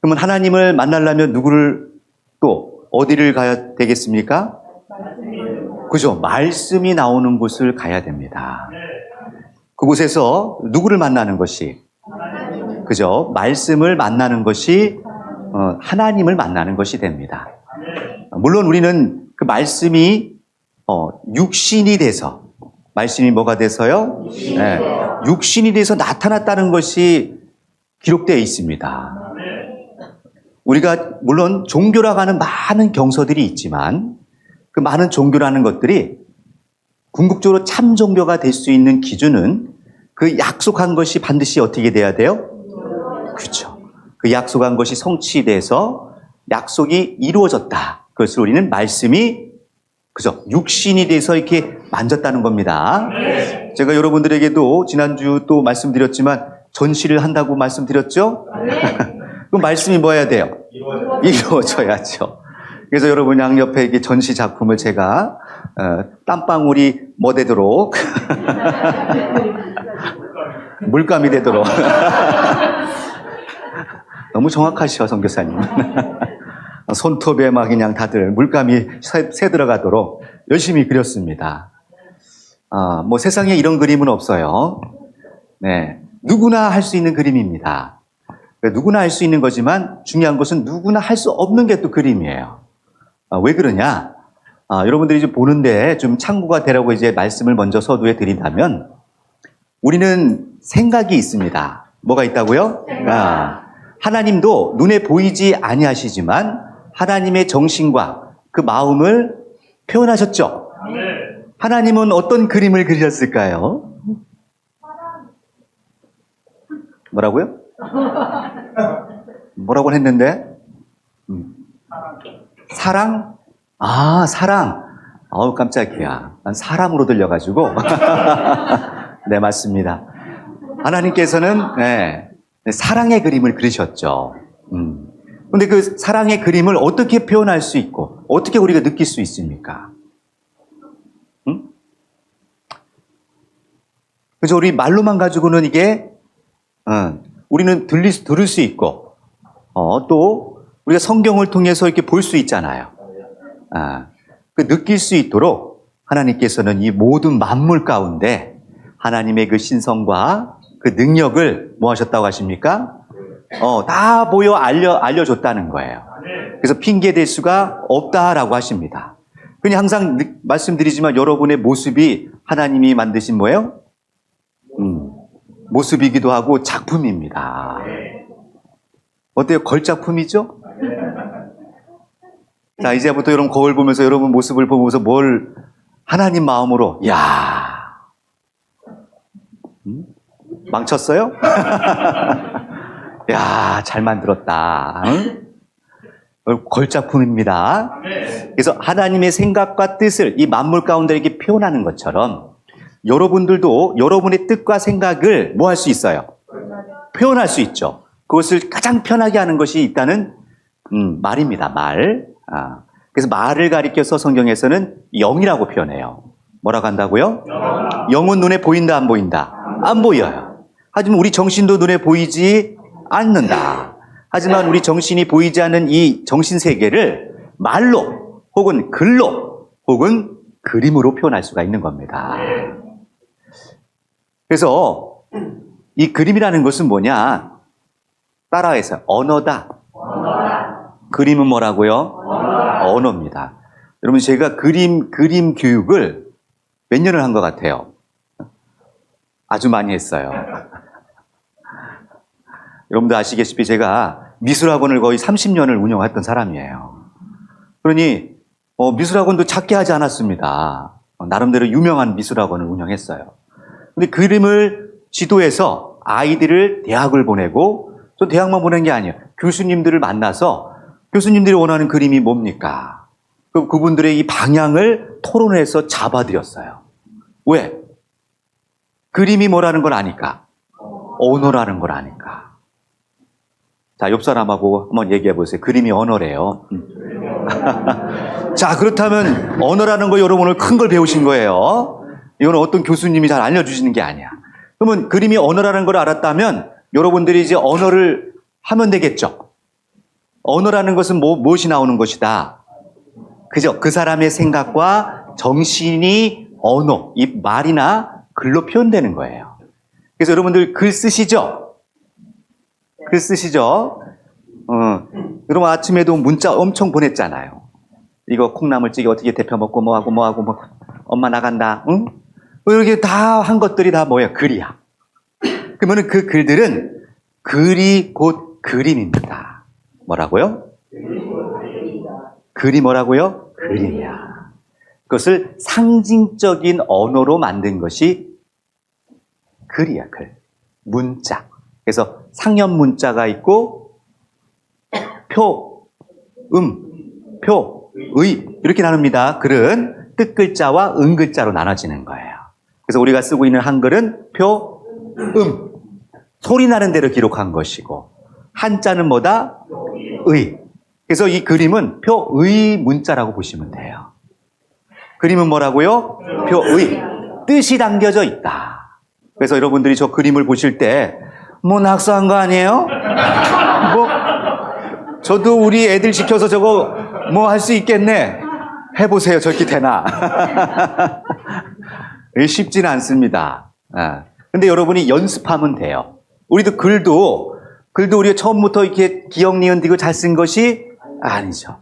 그러면 하나님을 만나려면 누구를 또 어디를 가야 되겠습니까? 그죠? 말씀이 나오는 곳을 가야 됩니다. 그곳에서 누구를 만나는 것이? 그죠? 말씀을 만나는 것이 하나님을 만나는 것이 됩니다. 물론 우리는 그 말씀이 육신이 돼서, 말씀이 뭐가 돼서요? 네, 육신이 돼서 나타났다는 것이 기록되어 있습니다. 우리가 물론 종교라고 하는 많은 경서들이 있지만 그 많은 종교라는 것들이 궁극적으로 참 종교가 될 수 있는 기준은 그 약속한 것이 반드시 어떻게 돼야 돼요? 그렇죠. 그 약속한 것이 성취돼서 약속이 이루어졌다. 그것을 우리는 말씀이 그죠? 육신이 돼서 이렇게 만졌다는 겁니다. 네. 제가 여러분들에게도 지난주 또 말씀드렸지만 전시를 한다고 말씀드렸죠? 네. 그럼 말씀이 뭐 해야 돼요? 이루어져야죠. 그래서 여러분 양옆에 이렇게 전시 작품을 제가 땀방울이 뭐 되도록 물감이 되도록 너무 정확하시죠, 선교사님. 손톱에 막 그냥 다들 물감이 새 들어가도록 열심히 그렸습니다. 뭐 세상에 이런 그림은 없어요. 네, 누구나 할 수 있는 그림입니다. 누구나 할 수 있는 거지만 중요한 것은 누구나 할 수 없는 게 또 그림이에요. 왜 그러냐? 여러분들이 이제 보는데 좀 참고가 되라고 이제 말씀을 먼저 서두에 드린다면 우리는 생각이 있습니다. 뭐가 있다고요? 하나님도 눈에 보이지 아니하시지만 하나님의 정신과 그 마음을 표현하셨죠. 하나님은 어떤 그림을 그리셨을까요? 뭐라고요? 뭐라고 했는데? 사랑? 사랑. 깜짝이야. 난 사람으로 들려가지고. 네, 맞습니다. 하나님께서는 사랑의 그림을 그리셨죠. 근데 그 사랑의 그림을 어떻게 표현할 수 있고 어떻게 우리가 느낄 수 있습니까? 그래서 우리 말로만 가지고는 이게 우리는 들을 수 있고 또 우리가 성경을 통해서 이렇게 볼 수 있잖아요. 그 느낄 수 있도록 하나님께서는 이 모든 만물 가운데 하나님의 그 신성과 그 능력을 뭐 하셨다고 하십니까? 다 보여 알려줬다는 거예요. 그래서 핑계댈 수가 없다라고 하십니다. 그냥 항상 말씀드리지만 여러분의 모습이 하나님이 만드신 뭐예요? 모습이기도 하고 작품입니다. 어때요? 걸작품이죠? 자, 이제부터 여러분 거울 보면서 여러분 모습을 보면서 뭘 하나님 마음으로 망쳤어요? 야, 잘 만들었다. 걸작품입니다. 그래서 하나님의 생각과 뜻을 이 만물 가운데 이렇게 표현하는 것처럼 여러분들도 여러분의 뜻과 생각을 뭐 할 수 있어요? 표현할 수 있죠. 그것을 가장 편하게 하는 것이 있다는 말입니다. 말. 그래서 말을 가리켜서 성경에서는 영이라고 표현해요. 뭐라고 한다고요? 영은 눈에 보인다, 안 보인다? 안 보여요. 하지만 우리 정신도 눈에 보이지 않는다. 하지만 우리 정신이 보이지 않는 이 정신세계를 말로 혹은 글로 혹은 그림으로 표현할 수가 있는 겁니다. 그래서 이 그림이라는 것은 뭐냐? 따라해서 언어다. 그림은 뭐라고요? 언어입니다. 여러분 제가 그림 교육을 몇 년을 한 것 같아요? 아주 많이 했어요. 여러분도 아시겠지만 제가 미술학원을 거의 30년을 운영했던 사람이에요. 그러니 미술학원도 작게 하지 않았습니다. 나름대로 유명한 미술학원을 운영했어요. 근데 그림을 지도해서 아이들을 대학을 보내고 저 대학만 보낸 게 아니에요. 교수님들을 만나서 교수님들이 원하는 그림이 뭡니까? 그분들의 이 방향을 토론해서 잡아드렸어요. 왜? 그림이 뭐라는 걸 아니까. 언어라는 걸 아니까. 자, 옆 사람하고 한번 얘기해 보세요. 그림이 언어래요. 자, 그렇다면 언어라는 거 여러분 오늘 큰 걸 배우신 거예요. 이건 어떤 교수님이 잘 알려주시는 게 아니야. 그러면 그림이 언어라는 걸 알았다면 여러분들이 이제 언어를 하면 되겠죠. 언어라는 것은 무엇이 나오는 것이다? 그죠? 그 사람의 생각과 정신이 언어, 이 말이나 글로 표현되는 거예요. 그래서 여러분들 글 쓰시죠? 글 쓰시죠? 여러분 아침에도 문자 엄청 보냈잖아요. 이거 콩나물찌개 어떻게 데펴 먹고 뭐하고 엄마 나간다. 응? 이렇게 다 한 것들이 다 뭐야? 글이야. 그러면은 그 글들은 글이 곧 그림입니다. 뭐라고요? 글이 뭐라고요? 그림이야. 그것을 상징적인 언어로 만든 것이 글이야, 글. 문자. 그래서 상형 문자가 있고 표, 표, 의 이렇게 나눕니다. 글은 뜻글자와 은글자로 나눠지는 거예요. 그래서 우리가 쓰고 있는 한글은 표, 소리 나는 대로 기록한 것이고 한자는 뭐다? 의. 그래서 이 그림은 표의 문자라고 보시면 돼요. 그림은 뭐라고요? 표의. 뜻이 담겨져 있다. 그래서 여러분들이 저 그림을 보실 때 뭐 낙서한 거 아니에요? 뭐 저도 우리 애들 시켜서 저거 뭐 할 수 있겠네. 해보세요. 저렇게 되나? 쉽지는 않습니다. 근데 여러분이 연습하면 돼요. 우리도 글도 우리가 처음부터 이렇게 기억, 니은, 디귿 잘 쓴 것이 아니죠.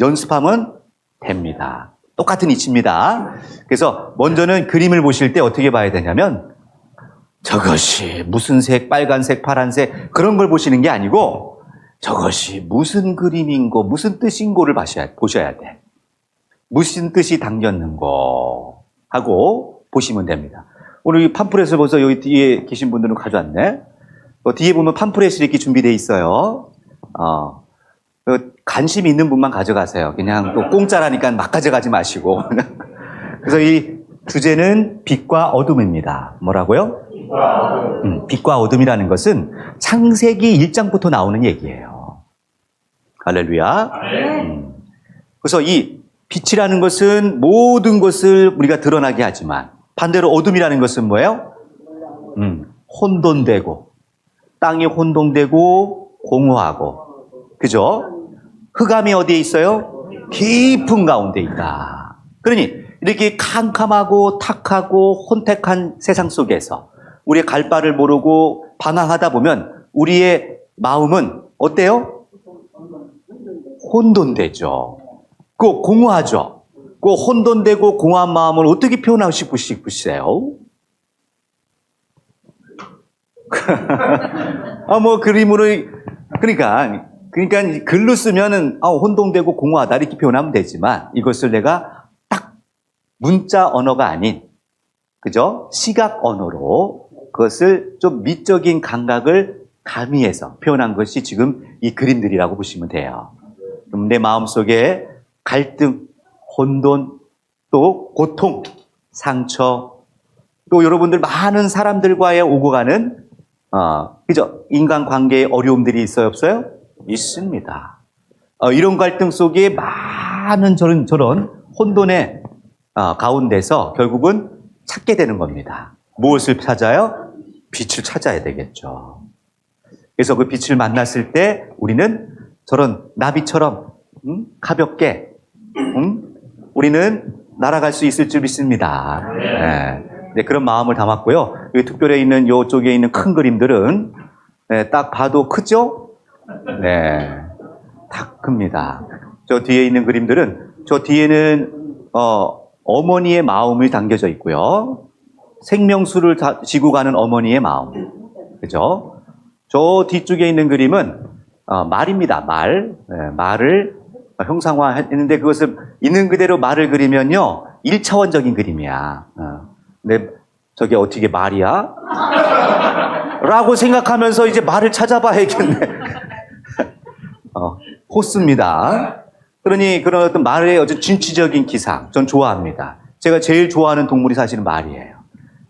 연습하면 됩니다. 똑같은 이치입니다. 그래서 먼저는 그림을 보실 때 어떻게 봐야 되냐면 저것이 무슨 색, 빨간색, 파란색 그런 걸 보시는 게 아니고 저것이 무슨 그림인고 무슨 뜻인고를 보셔야 돼. 무슨 뜻이 담겼는고 하고 보시면 됩니다. 오늘 이 팜플렛을 벌써 여기 뒤에 계신 분들은 가져왔네. 뒤에 보면 팜플렛이 이렇게 준비되어 있어요. 관심 있는 분만 가져가세요. 그냥 또 공짜라니까 막 가져가지 마시고. 그래서 이 주제는 빛과 어둠입니다. 뭐라고요? 빛과 어둠이라는 것은 창세기 1장부터 나오는 얘기예요. 할렐루야. 그래서 이 빛이라는 것은 모든 것을 우리가 드러나게 하지만 반대로 어둠이라는 것은 뭐예요? 혼돈되고 땅이 혼돈되고 공허하고 그죠? 흑암이 어디에 있어요? 깊은 가운데 있다. 그러니 이렇게 캄캄하고 탁하고 혼택한 세상 속에서 우리의 갈 바를 모르고 방황하다 보면 우리의 마음은 어때요? 혼돈되죠. 그 공허하죠. 그 혼돈되고 공허한 마음을 어떻게 표현하고 싶으세요? 뭐 그림으로 그러니까 글로 쓰면은 혼동되고 공허하다 이렇게 표현하면 되지만 이것을 내가 딱 문자 언어가 아닌 그죠? 시각 언어로 그것을 좀 미적인 감각을 가미해서 표현한 것이 지금 이 그림들이라고 보시면 돼요. 그럼 내 마음속에 갈등, 혼돈, 또 고통, 상처, 또 여러분들 많은 사람들과의 오고 가는 그죠? 인간관계에 어려움들이 있어요, 없어요? 있습니다. 이런 갈등 속에 많은 저런 혼돈의 가운데서 결국은 찾게 되는 겁니다. 무엇을 찾아요? 빛을 찾아야 되겠죠. 그래서 그 빛을 만났을 때 우리는 저런 나비처럼 가볍게 우리는 날아갈 수 있을 줄 믿습니다. 네, 그런 마음을 담았고요. 여기 특별히 있는 이쪽에 있는 큰 그림들은 딱 봐도 크죠? 네, 다 큽니다. 저 뒤에 있는 그림들은 저 뒤에는 어머니의 마음이 담겨져 있고요. 생명수를 지고 가는 어머니의 마음, 그죠? 저 뒤쪽에 있는 그림은 말입니다. 말을 형상화했는데 그것을 있는 그대로 말을 그리면요 1차원적인 그림이야. 근데 저게 어떻게 말이야? 라고 생각하면서 이제 말을 찾아봐야겠네. 호수입니다. 그러니 그런 어떤 말의 어떤 진취적인 기상 전 좋아합니다. 제가 제일 좋아하는 동물이 사실은 말이에요.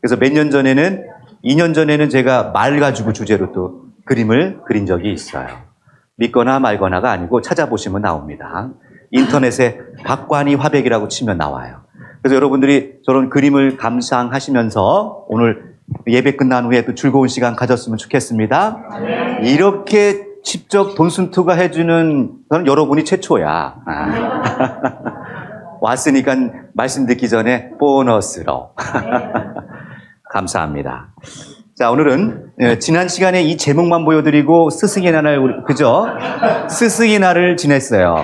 그래서 몇 년 전에는 2년 전에는 제가 말 가지고 주제로 또 그림을 그린 적이 있어요. 믿거나 말거나가 아니고 찾아보시면 나옵니다. 인터넷에 박관이 화백이라고 치면 나와요. 그래서 여러분들이 저런 그림을 감상하시면서 오늘 예배 끝난 후에 또 즐거운 시간 가졌으면 좋겠습니다. 이렇게 직접 돈순투가 해주는 건 여러분이 최초야. 왔으니까 말씀 듣기 전에 보너스로. 감사합니다. 자, 오늘은 지난 시간에 이 제목만 보여드리고 스승의 날을, 그죠? 스승의 날을 지냈어요.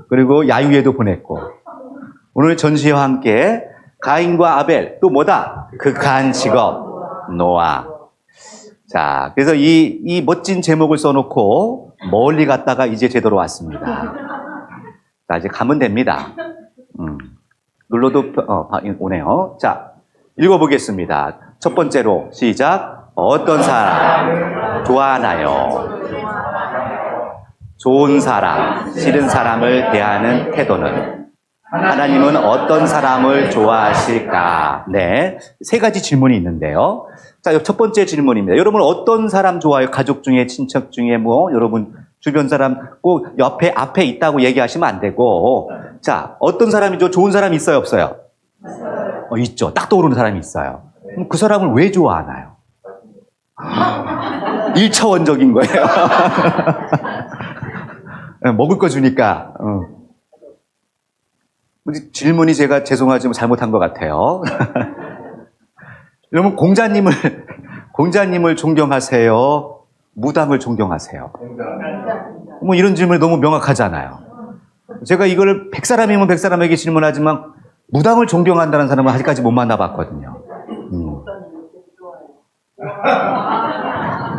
그리고 야유회도 보냈고. 오늘 전시회와 함께 가인과 아벨, 또 뭐다? 극한 직업, 노아. 자, 그래서 이 멋진 제목을 써놓고 멀리 갔다가 이제 제대로 왔습니다. 자, 이제 가면 됩니다. 눌러도, 오네요. 자, 읽어보겠습니다. 첫 번째로, 시작. 어떤 사람 좋아하나요? 좋은 사람, 싫은 사람을 대하는 태도는? 하나님은 어떤 사람을 좋아하실까? 네. 세 가지 질문이 있는데요. 자, 첫 번째 질문입니다. 여러분 어떤 사람 좋아해요? 가족 중에, 친척 중에, 여러분 주변 사람 꼭 옆에, 앞에 있다고 얘기하시면 안 되고. 자, 어떤 사람이죠? 좋은 사람이 있어요, 없어요? 있죠. 딱 떠오르는 사람이 있어요. 그럼 그 사람을 왜 좋아하나요? 1차원적인 거예요. 먹을 거 주니까. 질문이 제가 죄송하지만 잘못한 것 같아요. 여러분, 공자님을 존경하세요? 무당을 존경하세요? 이런 질문이 너무 명확하잖아요. 제가 이걸 100사람이면 100사람에게 질문하지만 무당을 존경한다는 사람은 아직까지 못 만나봤거든요.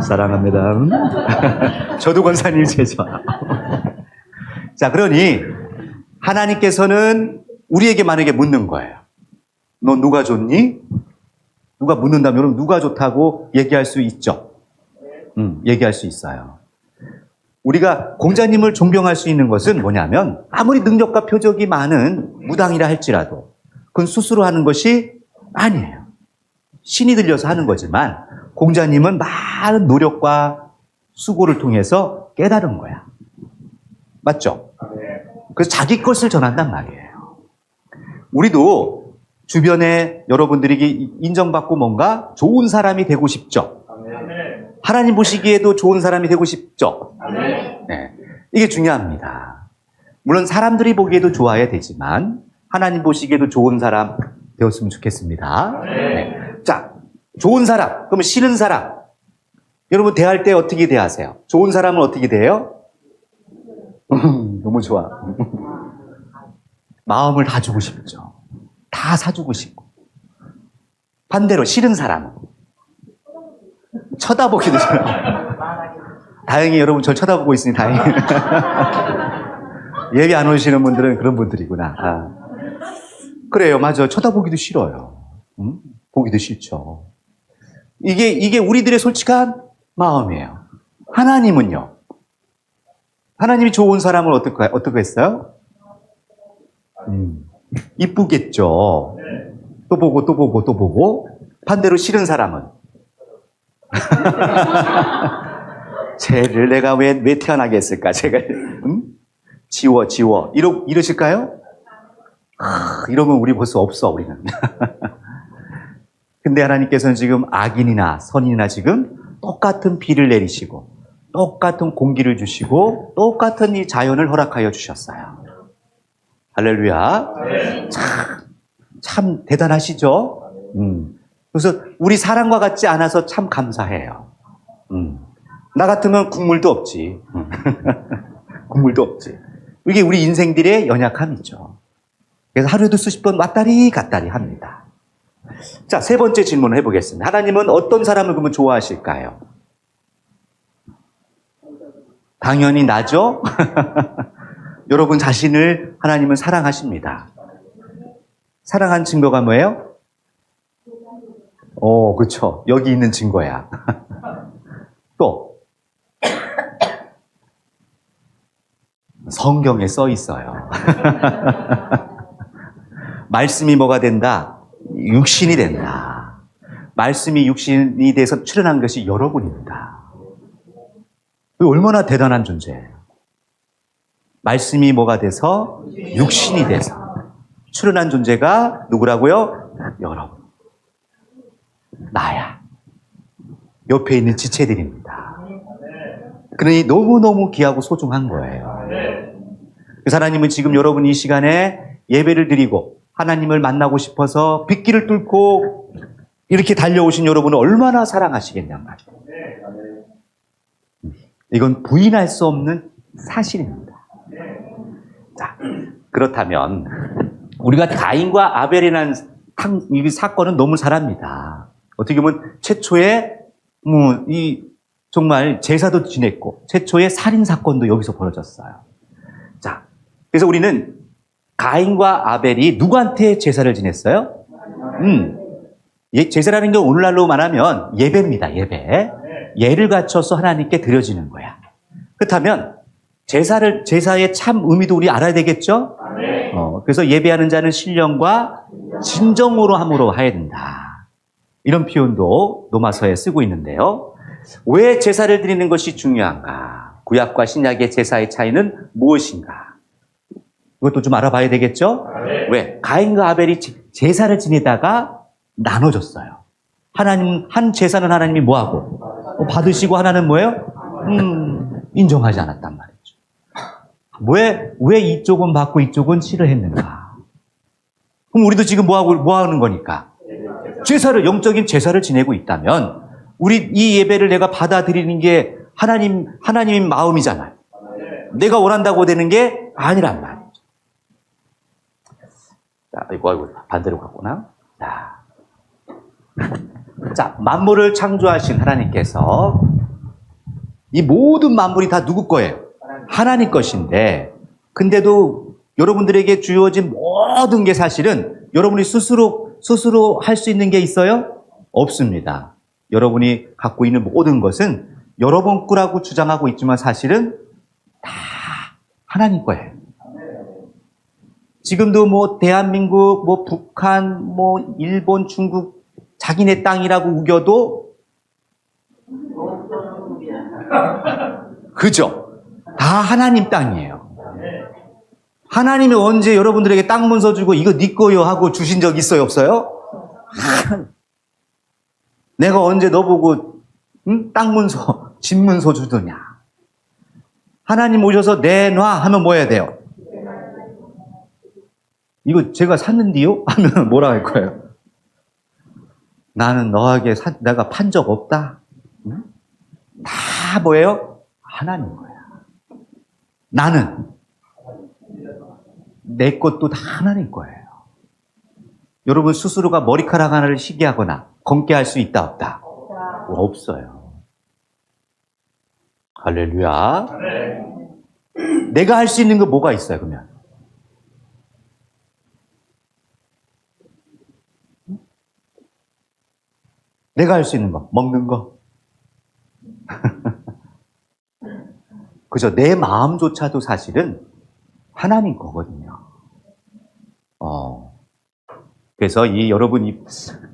사랑합니다. 저도 권사님 제자. 자, 그러니 하나님께서는 우리에게 만약에 묻는 거예요. 너 누가 좋니? 누가 묻는다면 누가 좋다고 얘기할 수 있죠. 얘기할 수 있어요. 우리가 공자님을 존경할 수 있는 것은 뭐냐면 아무리 능력과 표적이 많은 무당이라 할지라도 그건 스스로 하는 것이 아니에요. 신이 들려서 하는 거지만 공자님은 많은 노력과 수고를 통해서 깨달은 거야. 맞죠? 그래서 자기 것을 전한단 말이에요. 우리도 주변에 여러분들에게 인정받고 뭔가 좋은 사람이 되고 싶죠? 하나님 보시기에도 좋은 사람이 되고 싶죠? 네. 이게 중요합니다. 물론 사람들이 보기에도 좋아야 되지만 하나님 보시기에도 좋은 사람 되었으면 좋겠습니다. 네. 자, 좋은 사람, 그러면 싫은 사람. 여러분 대할 때 어떻게 대하세요? 좋은 사람은 어떻게 대해요? 너무 좋아. 마음을 다 주고 싶죠. 다 사주고 싶고. 반대로 싫은 사람은 쳐다보기도 싫어요. 다행히 여러분 절 쳐다보고 있으니 다행히. 예배 안 오시는 분들은 그런 분들이구나. 그래요, 맞아요. 쳐다보기도 싫어요. 보기도 싫죠. 이게 우리들의 솔직한 마음이에요. 하나님은요? 하나님이 좋은 사람을 어떻게 했어요? 이쁘겠죠. 또 보고 또 보고 또 보고. 반대로 싫은 사람은 쟤를 내가 왜 태어나게 했을까? 제가 지워 이러실까요? 이러면 우리 벌써 없어, 우리는. 근데 하나님께서는 지금 악인이나 선인이나 지금 똑같은 비를 내리시고 똑같은 공기를 주시고 똑같은 이 자연을 허락하여 주셨어요. 할렐루야. 참 대단하시죠? 그래서 우리 사람과 같지 않아서 참 감사해요. 나 같으면 국물도 없지. 국물도 없지. 이게 우리 인생들의 연약함이죠. 그래서 하루에도 수십 번 왔다리 갔다리 합니다. 자, 세 번째 질문을 해보겠습니다. 하나님은 어떤 사람을 그러면 좋아하실까요? 당연히 나죠? 여러분 자신을 하나님은 사랑하십니다. 사랑한 증거가 뭐예요? 그렇죠. 여기 있는 증거야. 또 성경에 써 있어요. 말씀이 뭐가 된다? 육신이 된다. 말씀이 육신이 돼서 출현한 것이 여러분입니다. 얼마나 대단한 존재예요. 말씀이 뭐가 돼서 육신이 돼서 출현한 존재가 누구라고요? 여러분. 나야. 옆에 있는 지체들입니다. 그러니 너무너무 귀하고 소중한 거예요. 그래서 하나님은 지금 여러분 이 시간에 예배를 드리고 하나님을 만나고 싶어서 빗길을 뚫고 이렇게 달려오신 여러분을 얼마나 사랑하시겠냔 말이에요. 이건 부인할 수 없는 사실입니다. 자, 그렇다면 우리가 가인과 아벨이라는 이 사건은 너무 잘 압니다. 어떻게 보면 최초의 정말 제사도 지냈고 최초의 살인 사건도 여기서 벌어졌어요. 자, 그래서 우리는 가인과 아벨이 누구한테 제사를 지냈어요? 제사라는 게 오늘날로 말하면 예배입니다. 예배. 예를 갖춰서 하나님께 드려지는 거야. 그렇다면 제사의 참 의미도 우리 알아야 되겠죠? 그래서 예배하는 자는 신령과 진정으로 함으로 하야 된다. 이런 표현도 로마서에 쓰고 있는데요. 왜 제사를 드리는 것이 중요한가? 구약과 신약의 제사의 차이는 무엇인가? 이것도 좀 알아봐야 되겠죠? 왜? 가인과 아벨이 제사를 지내다가 나눠졌어요. 한 제사는 하나님이 뭐하고? 받으시고 하나는 뭐예요? 인정하지 않았단 말이죠. 왜 이쪽은 받고 이쪽은 싫어했는가? 그럼 우리도 지금 뭐 하는 거니까? 영적인 제사를 지내고 있다면, 우리 이 예배를 내가 받아들이는 게 하나님의 마음이잖아요. 내가 원한다고 되는 게 아니란 말이죠. 자, 이거 반대로 갔구나. 자, 만물을 창조하신 하나님께서 이 모든 만물이 다 누구 거예요? 하나님 것인데, 근데도 여러분들에게 주어진 모든 게 사실은 여러분이 스스로 할 수 있는 게 있어요? 없습니다. 여러분이 갖고 있는 모든 것은 여러분 거라고 주장하고 있지만 사실은 다 하나님 거예요. 지금도 대한민국, 북한, 일본, 중국 자기네 땅이라고 우겨도 그죠? 다 하나님 땅이에요. 하나님이 언제 여러분들에게 땅 문서 주고 이거 네 거요 하고 주신 적 있어요? 없어요? 내가 언제 너보고 땅 문서, 집 문서 주더냐? 하나님 오셔서 내놔 하면 뭐 해야 돼요? 이거 제가 샀는데요? 하면 뭐라 할 거예요? 나는 너에게 내가 판 적 없다. 응? 다 뭐예요? 하나님 거야. 나는 내 것도 다 하나님 거예요. 여러분 스스로가 머리카락 하나를 희게 하거나 검게 할 수 있다 없다? 없어요. 할렐루야. 내가 할 수 있는 거 뭐가 있어요 그러면? 내가 할 수 있는 거, 먹는 거. 그죠? 내 마음조차도 사실은 하나님 거거든요. 그래서 여러분이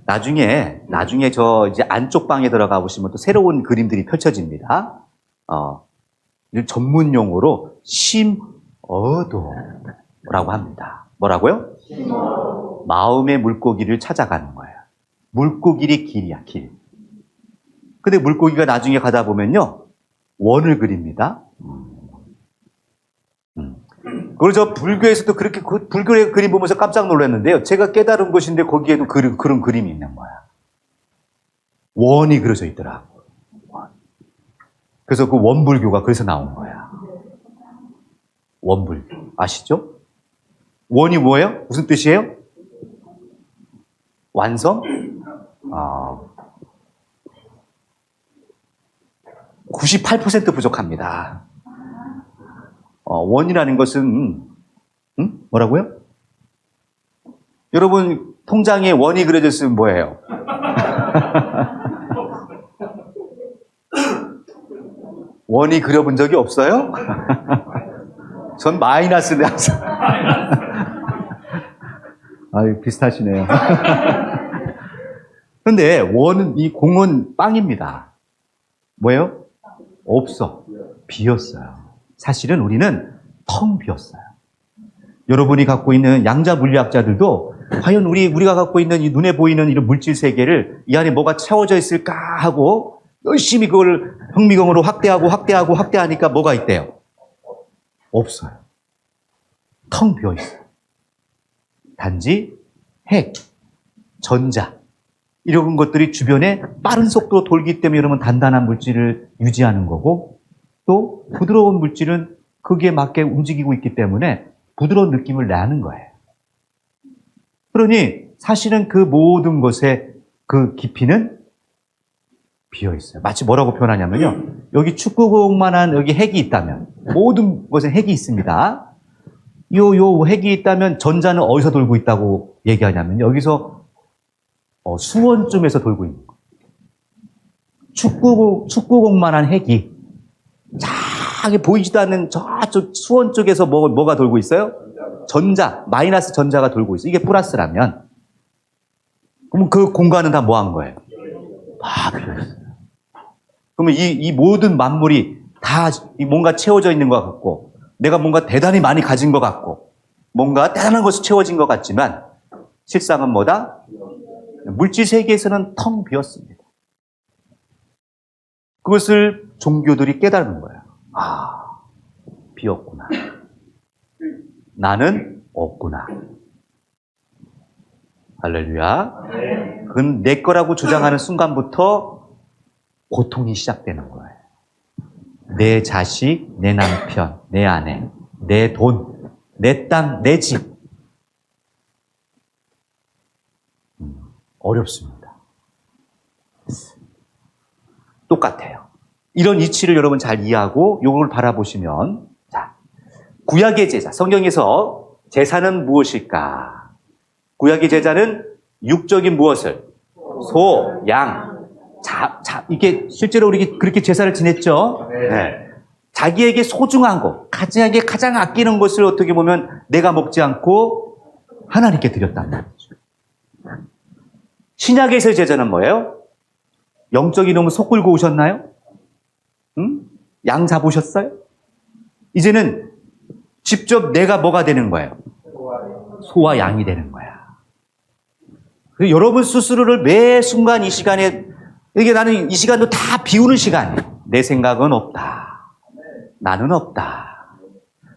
나중에 저 이제 안쪽 방에 들어가 보시면 또 새로운 그림들이 펼쳐집니다. 전문 용어로 심어도라고 합니다. 뭐라고요? 마음의 물고기를 찾아가는 거예요. 물고기의 길이야, 길. 근데 물고기가 나중에 가다 보면요, 원을 그립니다. 그래서 불교에서도 그렇게 불교의 그림 보면서 깜짝 놀랐는데요. 제가 깨달은 것인데 거기에도 그런 그림이 있는 거야. 원이 그려져 있더라고. 그래서 그 원불교가 그래서 나온 거야. 원불교. 아시죠? 원이 뭐예요? 무슨 뜻이에요? 완성? 98% 부족합니다. 원이라는 것은 뭐라고요? 여러분 통장에 원이 그려져 있으면 뭐예요? 원이 그려본 적이 없어요? 전 마이너스네 항상. 아유 비슷하시네요. 근데 이 공은 빵입니다. 뭐예요? 없어. 비었어요. 사실은 우리는 텅 비었어요. 여러분이 갖고 있는 양자 물리학자들도 과연 우리가 갖고 있는 이 눈에 보이는 이런 물질 세계를 이 안에 뭐가 채워져 있을까 하고 열심히 그걸 현미경으로 확대하니까 뭐가 있대요? 없어요. 텅 비어 있어요. 단지 핵, 전자 이런 것들이 주변에 빠른 속도로 돌기 때문에 여러분 단단한 물질을 유지하는 거고, 또 부드러운 물질은 거기에 맞게 움직이고 있기 때문에 부드러운 느낌을 내는 거예요. 그러니 사실은 그 모든 것의 그 깊이는 비어 있어요. 마치 뭐라고 표현하냐면요, 여기 축구공만한 여기 핵이 있다면, 모든 것에 핵이 있습니다. 요 핵이 있다면 전자는 어디서 돌고 있다고 얘기하냐면 여기서 수원쯤에서 돌고 있는 거예요. 축구공만한 핵이 쫙 보이지도 않는 저쪽 수원 쪽에서 뭐가 돌고 있어요? 전자, 마이너스 전자가 돌고 있어요. 이게 플러스라면, 그러면 그 공간은 다 뭐 한 거예요? 다 비어있어요. 그러면 이 모든 만물이 다 뭔가 채워져 있는 것 같고, 내가 뭔가 대단히 많이 가진 것 같고, 뭔가 대단한 것이 채워진 것 같지만, 실상은 뭐다? 물질 세계에서는 텅 비었습니다. 그것을 종교들이 깨달은 거예요. 아, 비었구나. 나는 없구나. 할렐루야. 그건 내 거라고 주장하는 순간부터 고통이 시작되는 거예요. 내 자식, 내 남편, 내 아내, 내 돈, 내 땅, 내 집. 어렵습니다. 똑같아요. 이런 이치를 여러분 잘 이해하고 이걸 바라보시면, 자, 구약의 제자, 성경에서 제사는 무엇일까? 구약의 제자는 육적인 무엇을? 소, 양, 이게 실제로 우리 그렇게 제사를 지냈죠? 네. 자기에게 소중한 것, 가장 아끼는 것을 어떻게 보면 내가 먹지 않고 하나님께 드렸단 말이죠. 신약에서의 제자는 뭐예요? 영적인 놈은 속 끓고 오셨나요? 응? 양 잡으셨어요? 이제는 직접 내가 뭐가 되는 거예요? 소와 양이 되는 거야. 여러분 스스로를 매 순간 이 시간에, 이게 나는 이 시간도 다 비우는 시간이에요. 내 생각은 없다. 나는 없다.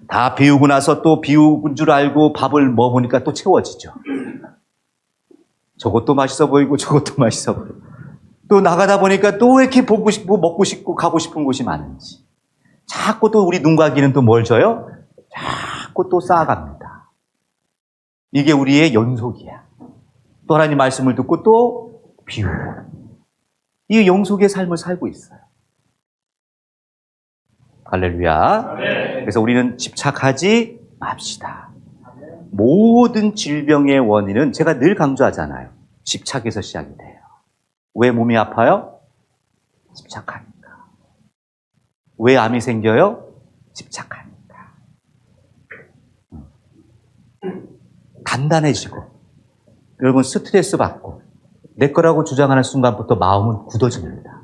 다 비우고 나서 또 비운 줄 알고 밥을 먹으니까 또 채워지죠. 저것도 맛있어 보이고 저것도 맛있어 보이고, 또 나가다 보니까 또 왜 이렇게 보고 싶고 먹고 싶고 가고 싶은 곳이 많은지, 자꾸 또 우리 눈과 귀는 또 뭘 줘요? 자꾸 또 쌓아갑니다. 이게 우리의 연속이야. 또 하나님 말씀을 듣고 또 비우고, 이 영속의 삶을 살고 있어요. 할렐루야. 그래서 우리는 집착하지 맙시다. 모든 질병의 원인은 제가 늘 강조하잖아요. 집착에서 시작이 돼요. 왜 몸이 아파요? 집착하니까. 왜 암이 생겨요? 집착하니까. 단단해지고, 여러분 스트레스 받고 내 거라고 주장하는 순간부터 마음은 굳어집니다.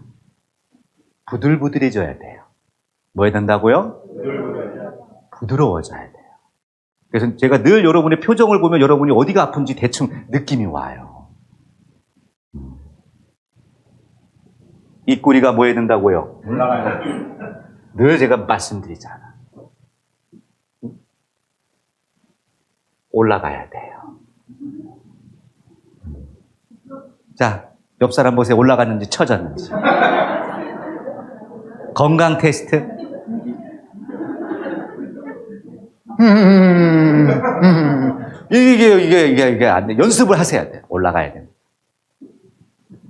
부들부들해져야 돼요. 뭐 해야 된다고요? 부드러워져야 돼요. 그래서 제가 늘 여러분의 표정을 보면 여러분이 어디가 아픈지 대충 느낌이 와요. 입꼬리가 뭐 해야 된다고요? 늘 제가 말씀드리잖아. 올라가야 돼요. 자, 옆 사람 보세요. 올라갔는지 처졌는지. 건강 테스트. 이게 안 돼. 연습을 하셔야 돼. 올라가야 돼.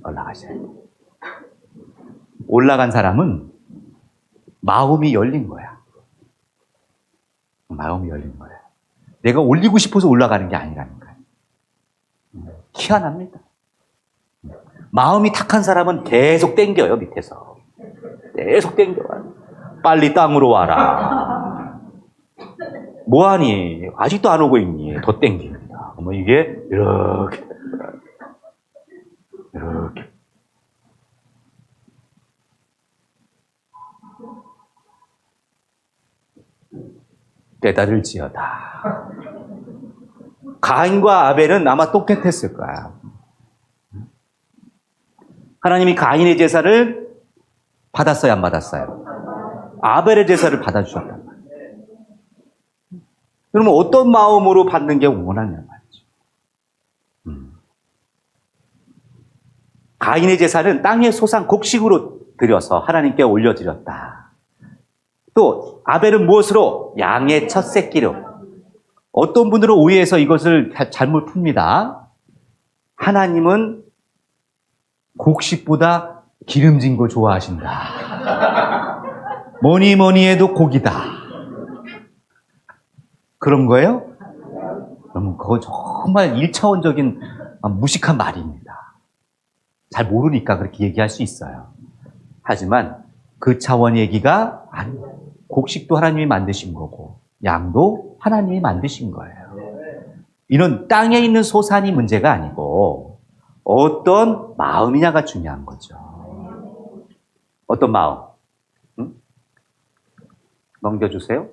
올라가셔야 돼. 올라간 사람은 마음이 열린 거야. 마음이 열린 거야. 내가 올리고 싶어서 올라가는 게 아니라니까요. 희한합니다. 마음이 탁한 사람은 계속 땡겨요, 밑에서. 계속 땡겨와요. 빨리 땅으로 와라. 뭐하니? 아직도 안 오고 있니? 더 땡깁니다. 뭐 이게 이렇게 깨달을지어다. 가인과 아벨은 아마 똑같았을 거야. 하나님이 가인의 제사를 받았어요, 안 받았어요? 아벨의 제사를 받아주셨단 말이에요. 그러면 어떤 마음으로 받는 게 원하냐 말이죠. 가인의 제사는 땅의 소상 곡식으로 드려서 하나님께 올려드렸다. 또 아벨은 무엇으로? 양의 첫 새끼로. 어떤 분들은 오해해서 이것을 잘못 풉니다. 하나님은 곡식보다 기름진 거 좋아하신다. 뭐니 뭐니 해도 고기다. 그런 거예요? 그러면 그거 정말 1차원적인 무식한 말입니다. 잘 모르니까 그렇게 얘기할 수 있어요. 하지만 그 차원 얘기가 아니에요. 곡식도 하나님이 만드신 거고 양도 하나님이 만드신 거예요. 이런 땅에 있는 소산이 문제가 아니고 어떤 마음이냐가 중요한 거죠. 어떤 마음? 응? 넘겨주세요.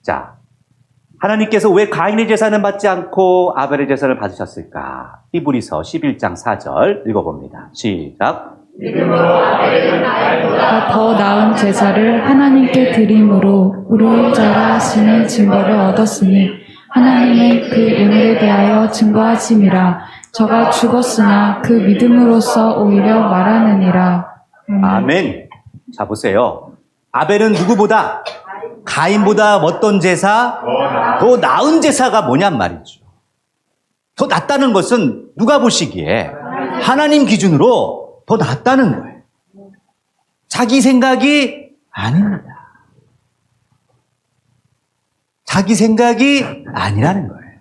자, 하나님께서 왜 가인의 제사는 받지 않고 아벨의 제사를 받으셨을까? 히브리서 11장 4절 읽어봅니다. 시작. 더 나은 제사를 하나님께 드림으로 의로자라 하시는 증거를 얻었으니 하나님은 그 인물에 대하여 증거하심이라. 저가 죽었으나 그 믿음으로써 오히려 말하느니라. 아멘. 자, 보세요. 아벨은 누구보다? 가인보다 어떤 제사? 더 나은 제사가 뭐냔 말이죠. 더 낫다는 것은 누가 보시기에 하나님 기준으로 더 낫다는 거예요. 자기 생각이 아닙니다. 자기 생각이 아니라는 거예요.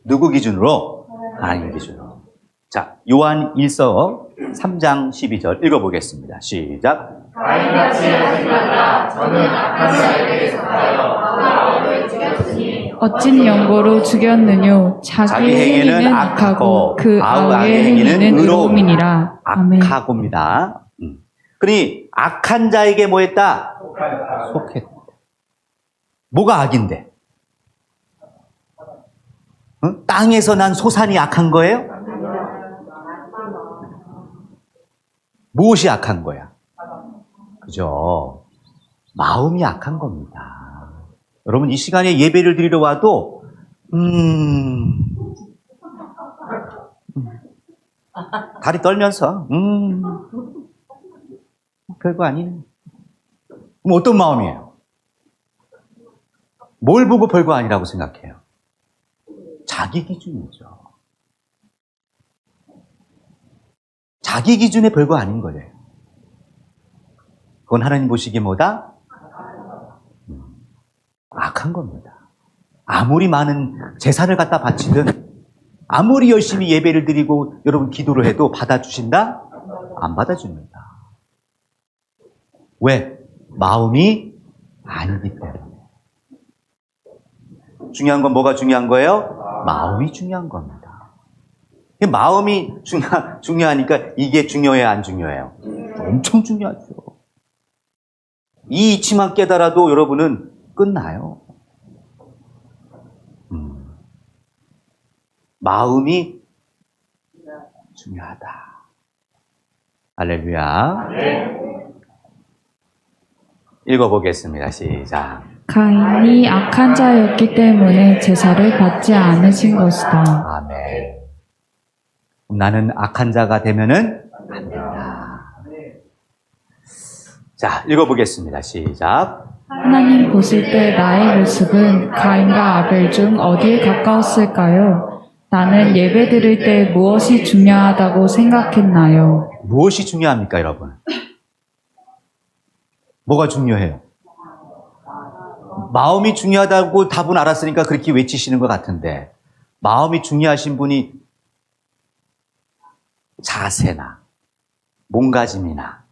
누구 기준으로? 하나님 기준으로. 자, 요한 1서 3장 12절 읽어보겠습니다. 시작. 가인같이 하지 말라. 저는 악한 자에게 속하여 아벨을 죽였으니 어찐 연고로 죽였느뇨. 자기 행위는 악하고 그 아우의 행위는 의로움이니라. 아멘. 악하고입니다. 그러니 악한 자에게 뭐 했다? 속했다. 뭐가 악인데? 응? 땅에서 난 소산이 악한 거예요? 무엇이 악한 거야? 그죠? 마음이 악한 겁니다. 여러분, 이 시간에 예배를 드리러 와도, 다리 떨면서, 별거 아니네. 그럼 어떤 마음이에요? 뭘 보고 별거 아니라고 생각해요? 자기 기준이죠. 자기 기준에 별거 아닌 거예요. 그건 하나님 보시기에 뭐다? 악한 겁니다. 아무리 많은 재산을 갖다 바치든 아무리 열심히 예배를 드리고 여러분 기도를 해도 받아주신다? 안 받아줍니다. 왜? 마음이 아니기 때문에. 중요한 건 뭐가 중요한 거예요? 마음이 중요한 겁니다. 마음이 중요하니까 이게 중요해요, 안 중요해요? 엄청 중요하죠. 이 이치만 깨달아도 여러분은 끝나요. 마음이 중요하다. 할렐루야. 읽어보겠습니다. 시작. 가인이 악한 자였기 때문에 제사를 받지 않으신 것이다. 아멘. 나는 악한 자가 되면은 안 된다. 자, 읽어보겠습니다. 시작. 하나님 보실 때 나의 모습은 가인과 아벨 중 어디에 가까웠을까요? 나는 예배 드릴 때 무엇이 중요하다고 생각했나요? 무엇이 중요합니까, 여러분? 뭐가 중요해요? 마음이 중요하다고 답은 알았으니까 그렇게 외치시는 것 같은데, 마음이 중요하신 분이 자세나 몸가짐이나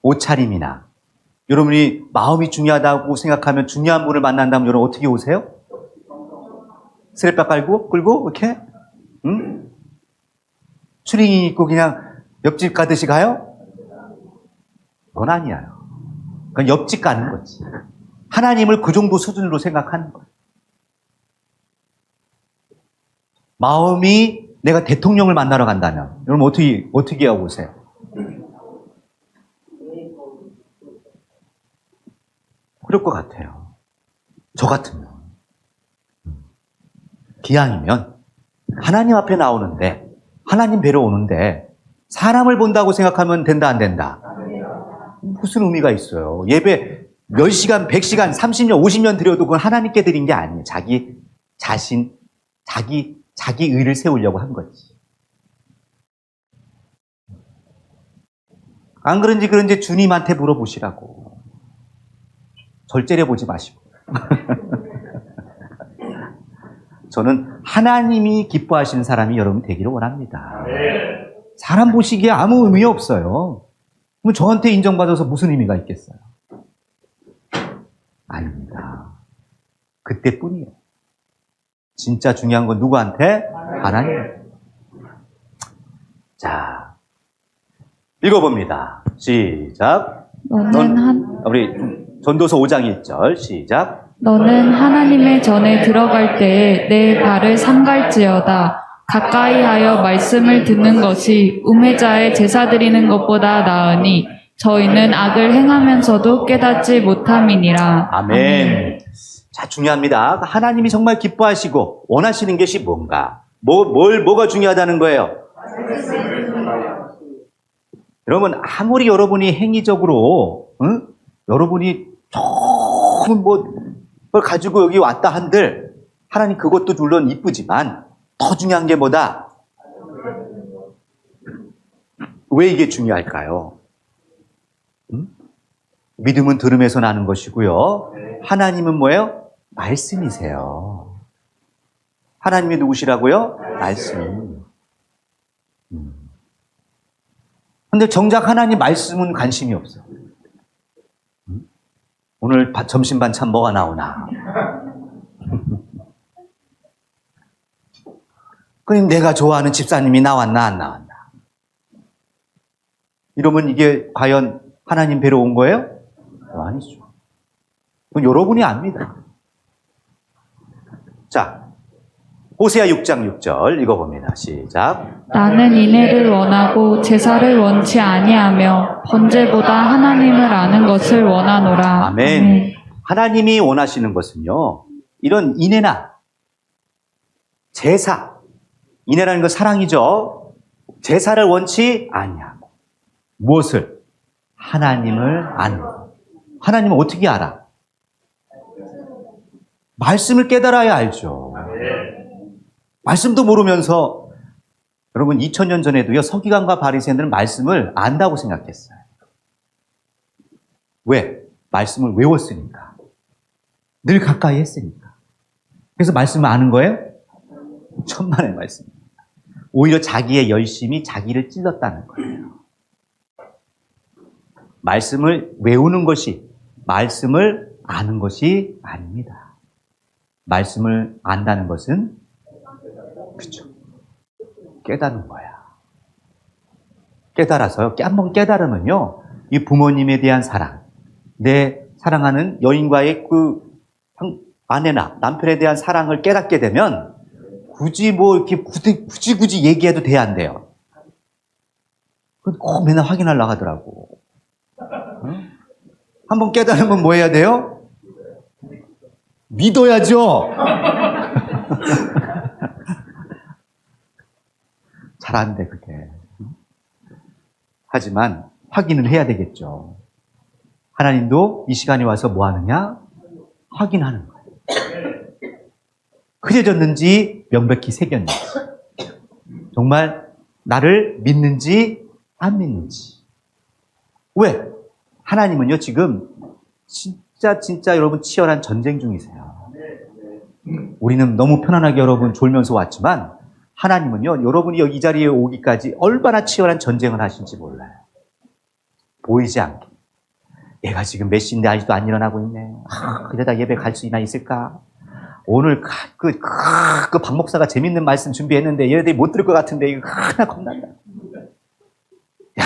옷차림이나, 여러분이 마음이 중요하다고 생각하면 중요한 분을 만난다면 여러분 어떻게 오세요? 스레빠 끌고 이렇게? 응? 추링이 입고 그냥 옆집 가듯이 가요? 그건 아니에요. 그건 옆집 가는 거지. 하나님을 그 정도 수준으로 생각하는 거예요. 마음이 내가 대통령을 만나러 간다면 여러분 어떻게 하고 오세요? 그럴 것 같아요. 저 같으면. 기왕이면 하나님 앞에 나오는데, 하나님 뵈러 오는데 사람을 본다고 생각하면 된다, 안 된다? 무슨 의미가 있어요? 예배 몇 시간, 100시간, 30년, 50년 드려도 그건 하나님께 드린 게 아니에요. 자기 자신, 자기 의를 세우려고 한 거지. 안 그런지 주님한테 물어보시라고. 절제려 보지 마시고. 저는 하나님이 기뻐하시는 사람이 여러분 되기를 원합니다. 사람 보시기에 아무 의미 없어요. 그럼 저한테 인정받아서 무슨 의미가 있겠어요? 아닙니다. 그때뿐이에요. 진짜 중요한 건 누구한테? 하나님. 자, 읽어봅니다. 시작. 우리 전도서 5장 1절 시작. 너는 하나님의 전에 들어갈 때에 내 발을 삼갈지어다. 가까이 하여 말씀을 듣는 것이 우매자의 제사 드리는 것보다 나으니 저희는 악을 행하면서도 깨닫지 못함이니라. 아멘. 자, 중요합니다. 하나님이 정말 기뻐하시고 원하시는 것이 뭔가? 뭐가 중요하다는 거예요? 여러분, 아무리 여러분이 행위적으로, 여러분이 조금 그걸 가지고 여기 왔다 한들, 하나님 그것도 물론 이쁘지만, 더 중요한 게 뭐다? 왜 이게 중요할까요? 믿음은 들음에서 나는 것이고요. 하나님은 뭐예요? 말씀이세요. 하나님이 누구시라고요? 말씀. 근데 정작 하나님 말씀은 관심이 없어. 오늘 점심 반찬 뭐가 나오나? 그럼 내가 좋아하는 집사님이 나왔나 안 나왔나? 이러면 이게 과연 하나님 뵈러 온 거예요? 아니죠. 그건 여러분이 압니다. 자, 호세아 6장 6절 읽어봅니다. 시작. 나는 인애를 원하고 제사를 원치 아니하며 번제보다 하나님을 아는 것을 원하노라. 아멘. 하나님이 원하시는 것은요, 이런 인애나 제사, 인애라는 건 사랑이죠. 제사를 원치 아니하고 무엇을? 하나님을 아는 것. 하나님은 어떻게 알아? 말씀을 깨달아야 알죠. 말씀도 모르면서 여러분 2000년 전에도요, 서기관과 바리새인들은 말씀을 안다고 생각했어요. 왜? 말씀을 외웠으니까. 늘 가까이 했으니까. 그래서 말씀을 아는 거예요? 천만의 말씀입니다. 오히려 자기의 열심이 자기를 찔렀다는 거예요. 말씀을 외우는 것이 말씀을 아는 것이 아닙니다. 말씀을 안다는 것은 그렇죠. 깨닫는 거야. 깨달아서요. 한번 깨달으면요, 이 부모님에 대한 사랑, 내 사랑하는 여인과의 그 아내나 남편에 대한 사랑을 깨닫게 되면 굳이 이렇게 굳이 얘기해도 돼, 안 돼요? 꼭 맨날 확인하려고 하더라고. 한번 깨달으면 뭐 해야 돼요? 믿어야죠. 잘 안 돼, 그게. 하지만 확인은 해야 되겠죠. 하나님도 이 시간에 와서 뭐 하느냐? 확인하는 거예요. 흐려졌는지 명백히 새겼는지, 정말 나를 믿는지 안 믿는지. 왜? 하나님은요, 지금 진짜 여러분 치열한 전쟁 중이세요. 우리는 너무 편안하게 여러분 졸면서 왔지만 하나님은요, 여러분이 여기 이 자리에 오기까지 얼마나 치열한 전쟁을 하신지 몰라요. 보이지 않게. 얘가 지금 몇 시인데 아직도 안 일어나고 있네. 그러다 예배 갈 수 있을까? 오늘 그 박 목사가 재밌는 말씀 준비했는데 얘네들이 못 들을 것 같은데 이거 하나 겁난다. 야,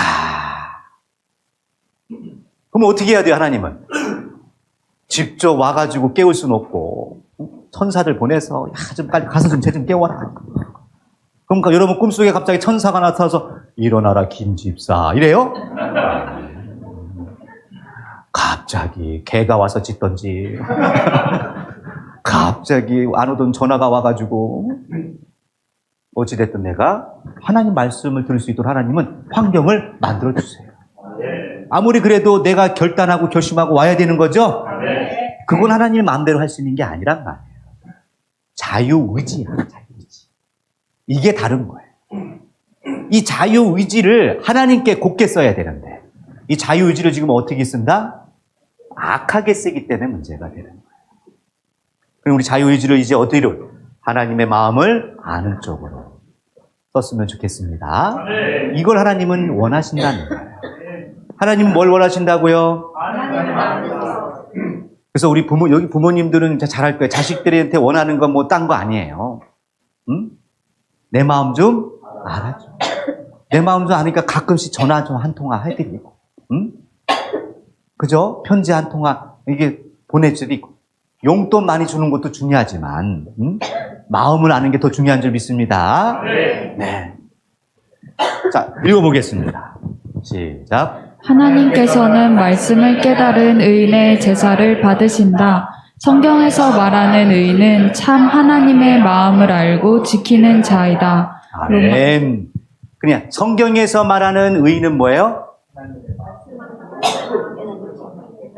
그럼 어떻게 해야 돼요, 하나님은? 직접 와가지고 깨울 수는 없고, 천사들 보내서, 좀 빨리 가서 쟤 좀 깨워라. 그럼 여러분 꿈속에 갑자기 천사가 나타나서, 일어나라, 김집사. 이래요? 갑자기 개가 와서 짖던지 갑자기 안 오던 전화가 와가지고 어찌됐든 내가 하나님 말씀을 들을 수 있도록 하나님은 환경을 만들어주세요. 아무리 그래도 내가 결단하고 결심하고 와야 되는 거죠? 그건 하나님의 마음대로 할 수 있는 게 아니란 말이에요. 자유의지야, 자유의지. 이게 다른 거예요. 이 자유의지를 하나님께 곱게 써야 되는데 이 자유의지를 지금 어떻게 쓴다? 악하게 쓰기 때문에 문제가 되는 거예요. 그럼 우리 자유의지를 이제 어디로? 하나님의 마음을 아는 쪽으로 썼으면 좋겠습니다. 이걸 하나님은 원하신다는 거예요. 하나님은 뭘 원하신다고요? 그래서 우리 여기 부모님들은 잘할 거예요. 자식들한테 원하는 건 뭐 딴 거 아니에요. 응? 내 마음 좀 알아줘. 내 마음 좀 아니까 가끔씩 전화 좀 한 통화 해드리고, 응? 그죠? 편지 한 통화 이게 보내주고 용돈 많이 주는 것도 중요하지만, 응? 마음을 아는 게 더 중요한 줄 믿습니다. 네. 자, 읽어보겠습니다. 시작. 하나님께서는 말씀을 깨달은 의인의 제사를 받으신다. 성경에서 말하는 의인은 참 하나님의 마음을 알고 지키는 자이다. 아멘. 그냥 성경에서 말하는 의인은 뭐예요?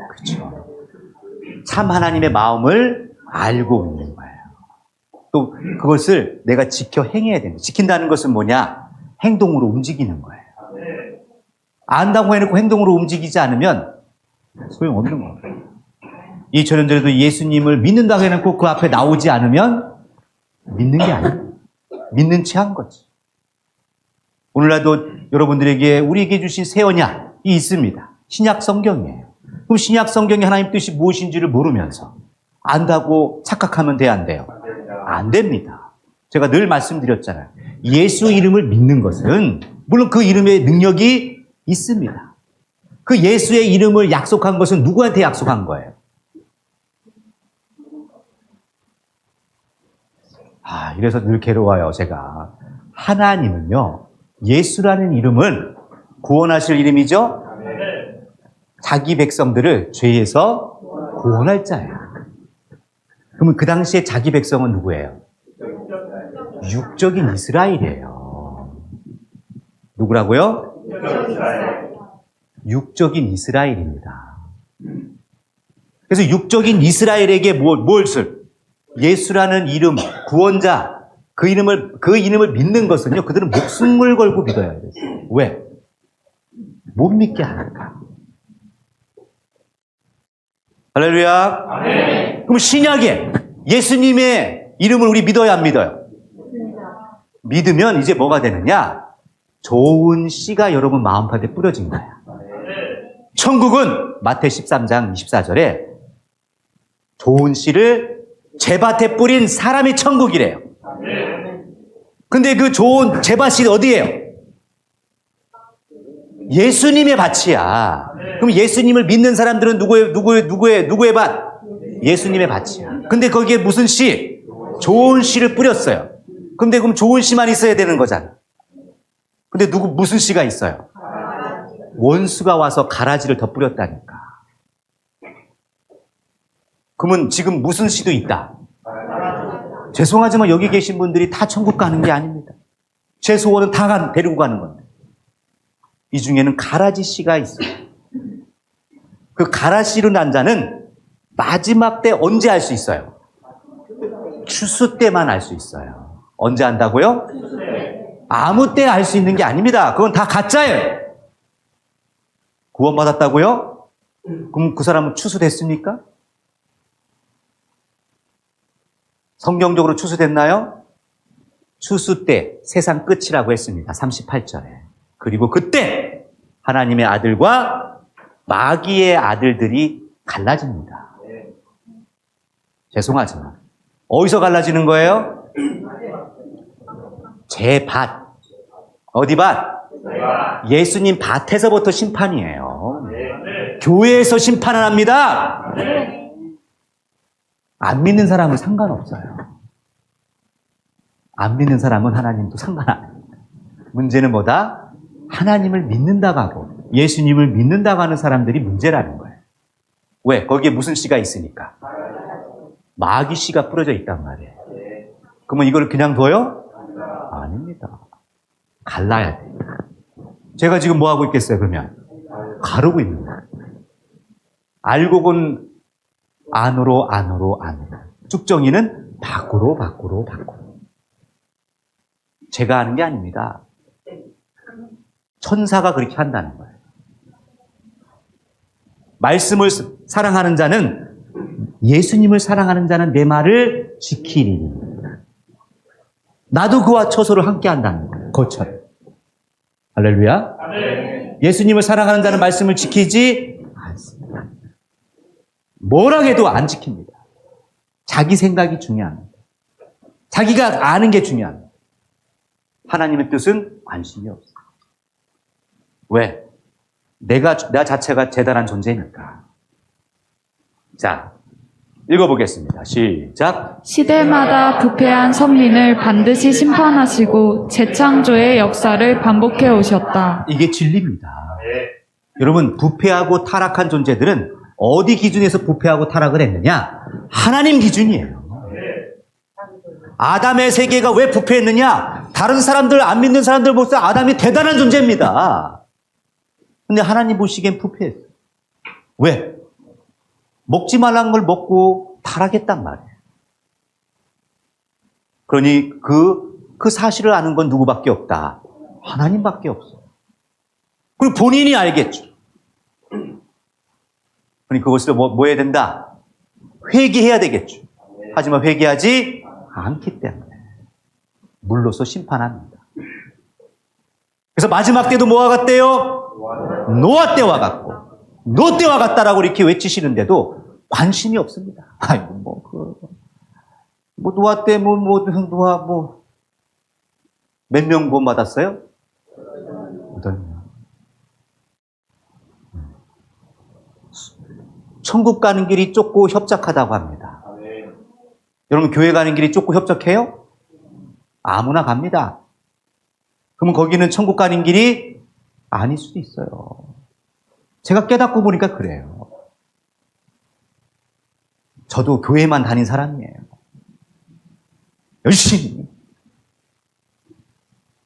그렇죠. 참 하나님의 마음을 알고 있는 거예요. 또 그것을 내가 지켜 행해야 됩니다. 지킨다는 것은 뭐냐? 행동으로 움직이는 거예요. 안다고 해놓고 행동으로 움직이지 않으면 소용없는 거예요. 2000년 전에도 예수님을 믿는다고 해놓고 그 앞에 나오지 않으면 믿는 게 아니에요. 믿는 채 한 거지. 오늘날도 여러분들에게 우리에게 주신 새 언약이 있습니다. 신약 성경이에요. 그럼 신약 성경의 하나님 뜻이 무엇인지를 모르면서 안다고 착각하면 돼요, 안 돼요? 안 됩니다. 제가 늘 말씀드렸잖아요. 예수 이름을 믿는 것은 물론 그 이름의 능력이 있습니다. 그 예수의 이름을 약속한 것은 누구한테 약속한 거예요? 이래서 늘 괴로워요, 제가. 하나님은요, 예수라는 이름은 구원하실 이름이죠? 자기 백성들을 죄에서 구원할 자예요. 그러면 그 당시에 자기 백성은 누구예요? 육적인 이스라엘이에요. 누구라고요? 육적인 이스라엘입니다. 그래서 육적인 이스라엘에게 무엇을? 예수라는 이름, 구원자, 그 이름을 믿는 것은요, 그들은 목숨을 걸고 믿어야 돼요. 왜? 못 믿게 하니까. 할렐루야. 아멘. 그럼 신약에 예수님의 이름을 우리 믿어야 안 믿어요? 믿으면 이제 뭐가 되느냐? 좋은 씨가 여러분 마음밭에 뿌려진 거야. 천국은 마태 13장 24절에 좋은 씨를 제밭에 뿌린 사람이 천국이래요. 근데 그 좋은 제밭이 어디예요? 예수님의 밭이야. 그럼 예수님을 믿는 사람들은 누구의 밭? 예수님의 밭이야. 근데 거기에 무슨 씨? 좋은 씨를 뿌렸어요. 근데 그럼 좋은 씨만 있어야 되는 거잖아. 근데 무슨 씨가 있어요? 원수가 와서 가라지를 더 뿌렸다니까. 그러면 지금 무슨 씨도 있다? 죄송하지만 여기 계신 분들이 다 천국 가는 게 아닙니다. 제 소원은 다 데리고 가는 건데. 이 중에는 가라지 씨가 있어요. 그 가라씨로 난 자는 마지막 때 언제 알 수 있어요? 추수 때만 알 수 있어요. 언제 안다고요? 아무 때 알 수 있는 게 아닙니다. 그건 다 가짜예요. 구원받았다고요? 그럼 그 사람은 추수됐습니까? 성경적으로 추수됐나요? 추수 때 세상 끝이라고 했습니다. 38절에. 그리고 그때 하나님의 아들과 마귀의 아들들이 갈라집니다. 죄송하지만 어디서 갈라지는 거예요? 제 밭. 어디 밭? 예수님 밭에서부터 심판이에요. 교회에서 심판을 합니다. 안 믿는 사람은 상관없어요. 안 믿는 사람은 하나님도 상관 안 합니다. 문제는 뭐다? 하나님을 믿는다고 하고 예수님을 믿는다고 하는 사람들이 문제라는 거예요. 왜? 거기에 무슨 씨가 있으니까. 마귀 씨가 뿌려져 있단 말이에요. 그러면 이걸 그냥 둬요? 아닙니다. 갈라야 돼요. 제가 지금 뭐 하고 있겠어요, 그러면? 가르고 있는 거예요. 알고 본 안으로. 쭉정이는 밖으로. 제가 하는 게 아닙니다. 천사가 그렇게 한다는 거예요. 말씀을 사랑하는 자는, 예수님을 사랑하는 자는 내 말을 지키리니. 나도 그와 처소를 함께 한다는 거예요. 그처럼. 할렐루야. 예수님을 사랑하는 자는 말씀을 지키지 않습니다. 뭐라 해도 안 지킵니다. 자기 생각이 중요합니다. 자기가 아는 게 중요합니다. 하나님의 뜻은 관심이 없어요. 왜? 나 자체가 대단한 존재니까. 자, 읽어보겠습니다. 시작. 시대마다 부패한 선민을 반드시 심판하시고 재창조의 역사를 반복해 오셨다. 이게 진리입니다. 여러분, 부패하고 타락한 존재들은 어디 기준에서 부패하고 타락을 했느냐? 하나님 기준이에요. 아담의 세계가 왜 부패했느냐? 다른 사람들, 안 믿는 사람들 볼 때 아담이 대단한 존재입니다. 근데 하나님 보시기엔 부패했어요. 왜? 먹지 말라는 걸 먹고 타락했단 말이에요. 그러니 그 사실을 아는 건 누구밖에 없다? 하나님밖에 없어요. 그리고 본인이 알겠죠. 그러니 그것을 뭐 해야 된다? 회개해야 되겠죠. 하지만 회개하지 않기 때문에 물로서 심판합니다. 그래서 마지막 때도 뭐와 같대요? 노아 때와 같고, 노 때와 같다라고 이렇게 외치시는데도 관심이 없습니다. 아이고, 노아 때, 노아, 몇 명 구원 받았어요? 8명. 천국 가는 길이 좁고 협착하다고 합니다. 여러분, 교회 가는 길이 좁고 협착해요? 아무나 갑니다. 그러면 거기는 천국 가는 길이 아닐 수도 있어요. 제가 깨닫고 보니까 그래요. 저도 교회만 다닌 사람이에요. 열심히.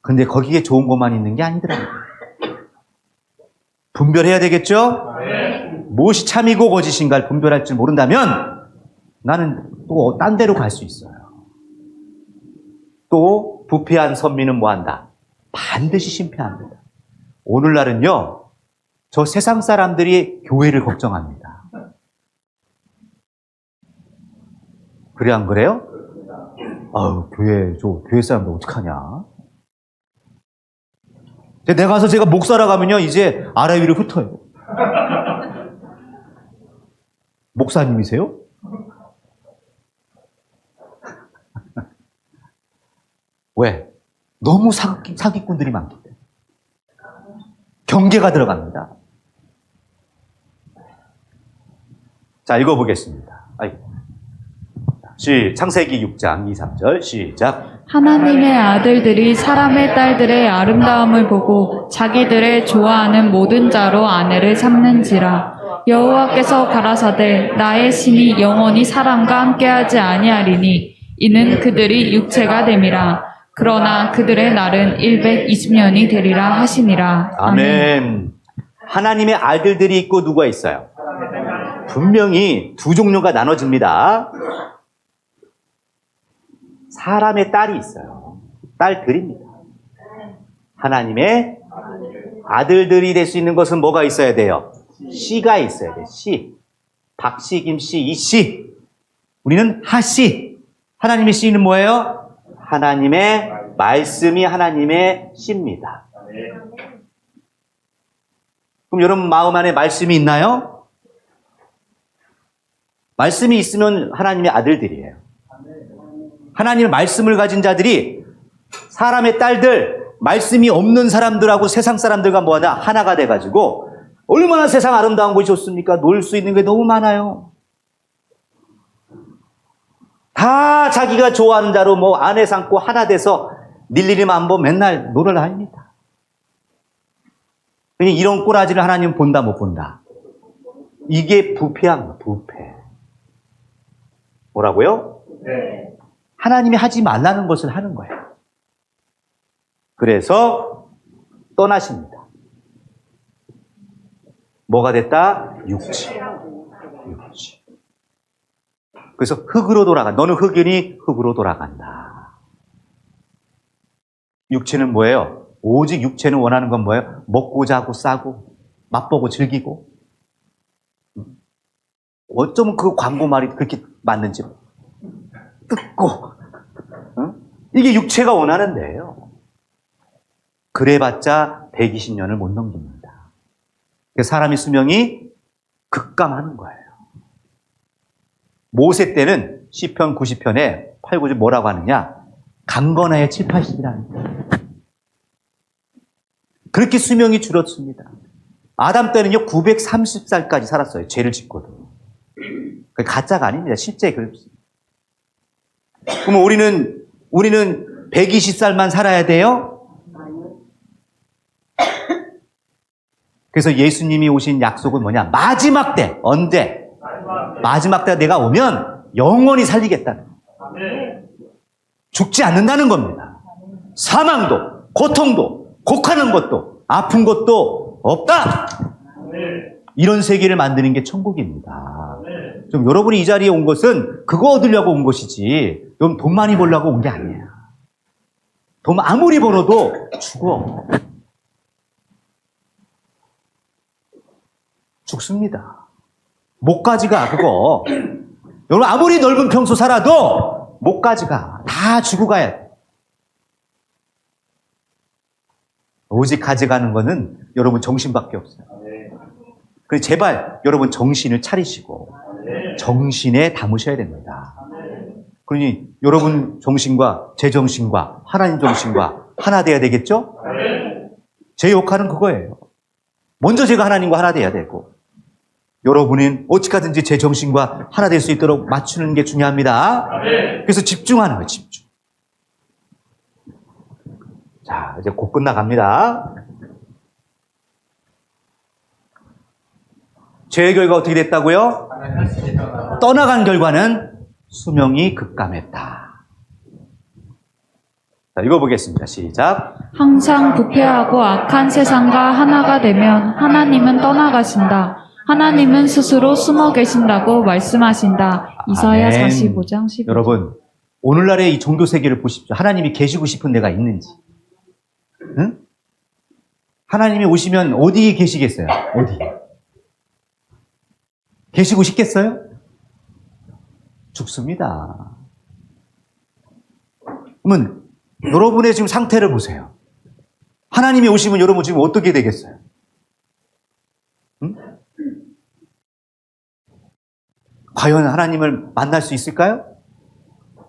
근데 거기에 좋은 것만 있는 게 아니더라고요. 분별해야 되겠죠? 무엇이 참이고 거짓인가를 분별할 줄 모른다면 나는 또 딴 데로 갈 수 있어요. 또 부패한 선민은 뭐한다? 반드시 심판합니다. 오늘날은요, 저 세상 사람들이 교회를 걱정합니다. 그래, 안 그래요? 교회 사람들 어떡하냐? 내가 가서 제가 목사라 가면요, 이제 아래 위로 흩어요. 목사님이세요? 왜? 너무 사기꾼들이 많기 때문에. 경계가 들어갑니다. 자, 읽어보겠습니다. 창세기 6장 2, 3절 시작. 하나님의 아들들이 사람의 딸들의 아름다움을 보고 자기들의 좋아하는 모든 자로 아내를 삼는지라. 여호와께서 가라사대 나의 신이 영원히 사람과 함께하지 아니하리니 이는 그들이 육체가 됨이라. 그러나 그들의 날은 120년이 되리라 하시니라. 아멘. 하나님의 아들들이 있고 누가 있어요? 분명히 두 종류가 나눠집니다. 사람의 딸이 있어요. 딸들입니다. 하나님의 아들들이 될 수 있는 것은 뭐가 있어야 돼요? 씨가 있어야 돼요. 씨. 박씨, 김씨, 이씨. 우리는 하씨. 하나님의 씨는 뭐예요? 하나님의 말씀이 하나님의 씨입니다. 그럼 여러분 마음 안에 말씀이 있나요? 말씀이 있으면 하나님의 아들들이에요. 하나님의 말씀을 가진 자들이 사람의 딸들, 말씀이 없는 사람들하고 세상 사람들과 뭐하냐? 하나가 돼가지고 얼마나 세상 아름다운 곳이 좋습니까? 놀 수 있는 게 너무 많아요. 다 자기가 좋아하는 자로 안에 삼고 하나 돼서 일일이만 맨날 노래를 합니다. 이런 꼬라지를 하나님은 본다 못 본다? 이게 부패한 거예요, 부패. 뭐라고요? 네. 하나님이 하지 말라는 것을 하는 거예요. 그래서 떠나십니다. 뭐가 됐다? 육체. 육체. 그래서 흙으로 돌아가. 너는 흙이니 흙으로 돌아간다. 육체는 뭐예요? 오직 육체는 원하는 건 뭐예요? 먹고 자고 싸고 맛보고 즐기고. 어쩌면 그 광고 말이 그렇게 맞는지 뜯고. 이게 육체가 원하는 데예요. 그래봤자 120년을 못 넘깁니다. 사람의 수명이 급감하는 거예요. 모세 때는 시편 90편에 8, 9절 뭐라고 하느냐? 강건하여 7, 80이라는 거예요. 그렇게 수명이 줄었습니다. 아담 때는요 930살까지 살았어요. 죄를 짓고도. 그게 가짜가 아닙니다. 실제 그렇습니다. 그러면 우리는 120살만 살아야 돼요? 그래서 예수님이 오신 약속은 뭐냐? 마지막 때. 언제? 마지막 때 내가 오면 영원히 살리겠다는 거예요. 죽지 않는다는 겁니다. 사망도, 고통도, 곡하는 것도, 아픈 것도 없다. 이런 세계를 만드는 게 천국입니다. 좀 여러분이 이 자리에 온 것은 그거 얻으려고 온 것이지 돈 많이 벌려고 온 게 아니에요. 돈 아무리 벌어도 죽어. 죽습니다. 목까지 가, 그거. 여러분, 아무리 넓은 평소 살아도 목까지 가. 다 죽고 가야 돼. 오직 가져가는 거는 여러분 정신밖에 없어요. 그래서 제발 여러분 정신을 차리시고 정신에 담으셔야 됩니다. 그러니 여러분 정신과 제 정신과 하나님 정신과 하나 돼야 되겠죠? 제 역할은 그거예요. 먼저 제가 하나님과 하나 돼야 되고 여러분은 어찌하든지 제 정신과 하나 될 수 있도록 맞추는 게 중요합니다. 그래서 집중하는 거예요, 집중. 자, 이제 곧 끝나갑니다. 죄의 결과 어떻게 됐다고요? 떠나간 결과는 수명이 급감했다. 자, 읽어보겠습니다. 시작. 항상 부패하고 악한 세상과 하나가 되면 하나님은 떠나가신다. 하나님은 스스로 숨어 계신다고 말씀하신다. 이사야 아멘. 45장 12절. 여러분, 오늘날의 이 종교 세계를 보십시오. 하나님이 계시고 싶은 데가 있는지. 응? 하나님이 오시면 어디에 계시겠어요? 어디? 계시고 싶겠어요? 죽습니다. 그러면 여러분의 지금 상태를 보세요. 하나님이 오시면 여러분 지금 어떻게 되겠어요? 응? 과연 하나님을 만날 수 있을까요?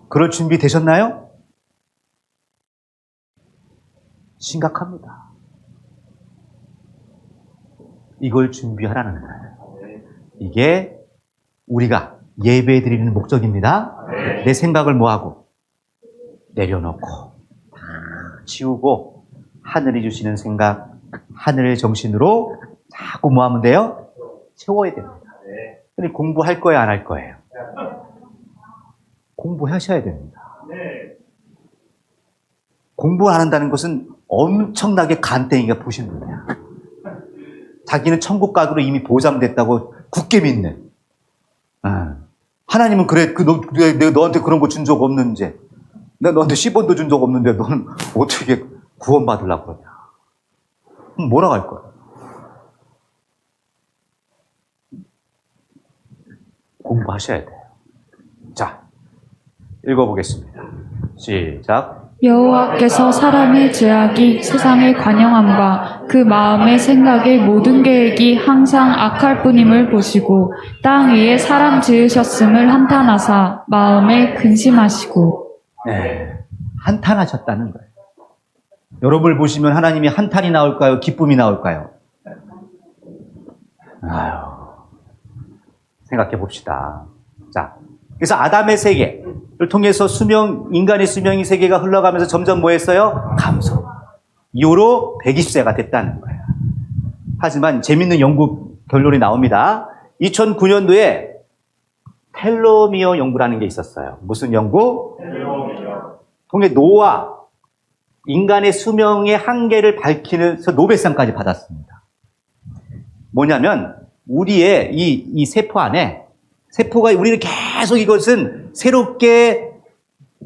그럴 준비 되셨나요? 심각합니다. 이걸 준비하라는 거예요. 이게 우리가 예배 드리는 목적입니다. 내 생각을 뭐하고? 내려놓고 다 치우고 하늘이 주시는 생각, 하늘의 정신으로 자꾸 뭐 하면 돼요? 채워야 됩니다. 근데 공부할 거예요, 안 할 거예요? 공부하셔야 됩니다. 공부 안 한다는 것은 엄청나게 간땡이가 부신 분이야. 자기는 천국 가기로 이미 보장됐다고 굳게 믿는. 하나님은 그래, 내가 너한테 그런 거 준 적 없는데, 내가 너한테 10원도 준 적 없는데, 너는 어떻게 구원받으려고 그러냐. 그럼 뭐라고 할 거야? 공부하셔야 돼요. 자, 읽어보겠습니다. 시작. 여호와께서 사람의 죄악이 세상에 관영함과 그 마음의 생각의 모든 계획이 항상 악할 뿐임을 보시고 땅 위에 사람 지으셨음을 한탄하사 마음에 근심하시고. 네, 한탄하셨다는 거예요. 여러분을 보시면 하나님이 한탄이 나올까요? 기쁨이 나올까요? 아유, 생각해 봅시다. 자, 그래서 아담의 세계를 통해서 인간의 수명의 세계가 흘러가면서 점점 뭐 했어요? 감소. 이후로 120세가 됐다는 거예요. 하지만 재밌는 연구 결론이 나옵니다. 2009년도에 텔로미어 연구라는 게 있었어요. 무슨 연구? 통해 노화, 인간의 수명의 한계를 밝히면서 노벨상까지 받았습니다. 뭐냐면 우리의 이 세포 안에 세포가 우리는 계속 이것은 새롭게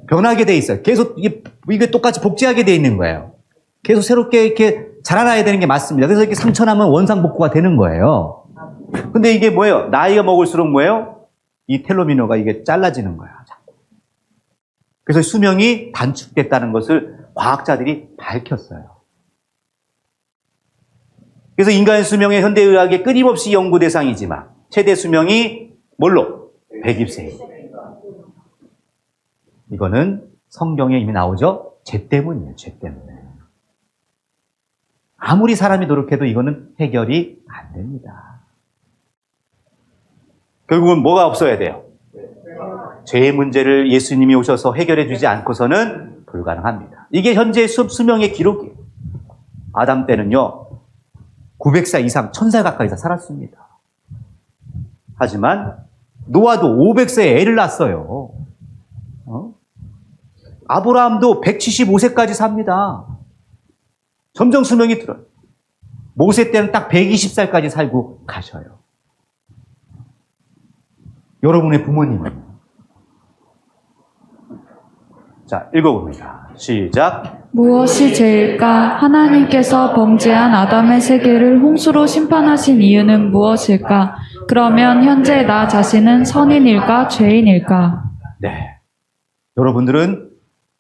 변하게 돼 있어요. 계속 이게 똑같이 복제하게 돼 있는 거예요. 계속 새롭게 이렇게 자라나야 되는 게 맞습니다. 그래서 이렇게 상처나면 원상복구가 되는 거예요. 근데 이게 뭐예요? 나이가 먹을수록 뭐예요? 이 텔로미어가 이게 잘라지는 거야. 그래서 수명이 단축됐다는 것을 과학자들이 밝혔어요. 그래서 인간의 수명의 현대의학의 끊임없이 연구 대상이지만 최대 수명이 뭘로? 120세. 이거는 성경에 이미 나오죠? 죄 때문이에요. 죄 때문에. 아무리 사람이 노력해도 이거는 해결이 안 됩니다. 결국은 뭐가 없어야 돼요? 죄의 문제를 예수님이 오셔서 해결해 주지 않고서는 불가능합니다. 이게 현재 수명의 기록이에요. 아담 때는요, 900살 이상, 1000살 가까이 살았습니다. 하지만 노아도 500세에 애를 낳았어요. 아브라함도 175세까지 삽니다. 점점 수명이 들어요. 모세 때는 딱 120살까지 살고 가셔요. 여러분의 부모님은? 자, 읽어봅니다. 시작. 무엇이 죄일까? 하나님께서 범죄한 아담의 세계를 홍수로 심판하신 이유는 무엇일까? 그러면 현재 나 자신은 선인일까? 죄인일까? 네. 여러분들은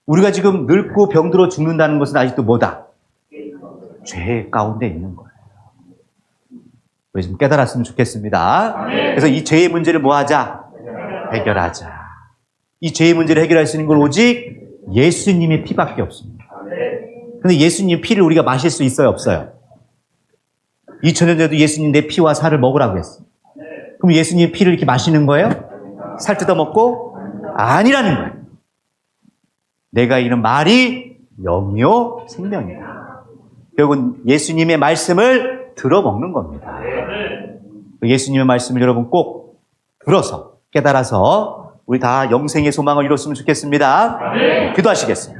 우리가 지금 늙고 병들어 죽는다는 것은 아직도 뭐다? 죄 가운데 있는 거예요. 우리 좀 깨달았으면 좋겠습니다. 그래서 이 죄의 문제를 뭐 하자? 해결하자. 이 죄의 문제를 해결할 수 있는 건 오직 예수님의 피밖에 없습니다. 근데 예수님 피를 우리가 마실 수 있어요, 없어요? 2000년 전에도 예수님 내 피와 살을 먹으라고 했어요. 그럼 예수님 피를 이렇게 마시는 거예요? 살 뜯어 먹고? 아니라는 거예요. 내가 이런 말이 영이요 생명이다. 결국은 예수님의 말씀을 들어먹는 겁니다. 예수님의 말씀을 여러분 꼭 들어서 깨달아서 우리 다 영생의 소망을 이뤘으면 좋겠습니다. 기도하시겠습니다.